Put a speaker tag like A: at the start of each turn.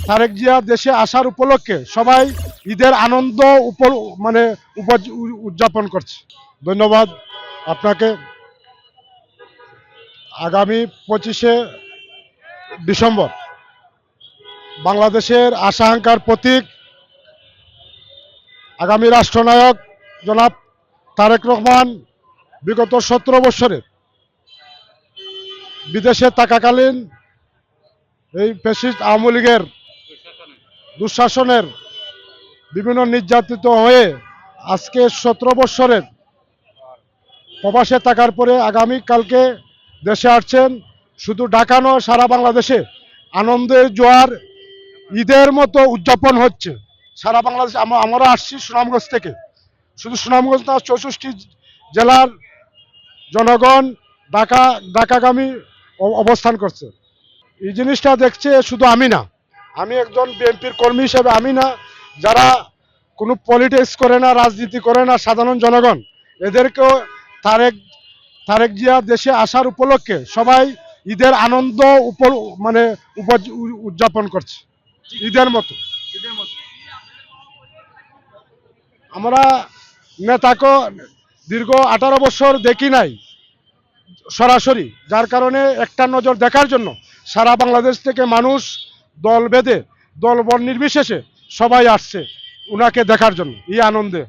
A: তারেক জিয়া দেশে আসার উপলক্ষে সবাই ঈদের আনন্দ উদযাপন করছে। ধন্যবাদ আপনাকে। আগামী 25শে ডিসেম্বর বাংলাদেশের আশা আকাঙ্ক্ষার প্রতীক আগামী রাষ্ট্রনায়ক জনাব তারেক রহমান বিগত 17 বছরে বিদেশে থাকাকালীন এই ফ্যাসিস্ট আওয়ামী লীগের দুঃশাসনের বিভিন্ন নির্যাতিত হয়ে আজকে 17 বছরের প্রবাসে থাকার পরে আগামীকালকে দেশে আসছেন। শুধু ঢাকা নয়, সারা বাংলাদেশে আনন্দের জোয়ার ঈদের মতো উদযাপন হচ্ছে সারা বাংলাদেশ। আমরা আসছি সুনামগঞ্জ থেকে, শুধু সুনামগঞ্জ না, 64 জেলার জনগণ ঢাকাগামী অবস্থান করছে। এই জিনিসটা দেখছে শুধু আমি না, আমি একজন বিএনপির কর্মী হিসেবে আমি না, যারা কোনো পলিটিক্স করে না, রাজনীতি করে না, সাধারণ জনগণ, এদেরকেও তারেক জিয়া দেশে আসার উপলক্ষে সবাই ঈদের আনন্দ উদযাপন করছে ঈদের মতো। আমরা নেতাকে দীর্ঘ 18 বছর দেখি নাই সরাসরি, যার কারণে একটা নজর দেখার জন্য সারা বাংলাদেশ থেকে মানুষ দল বেঁধে, দলবল নির্বিশেষে সবাই আসছে উনাকে দেখার জন্য এই আনন্দে।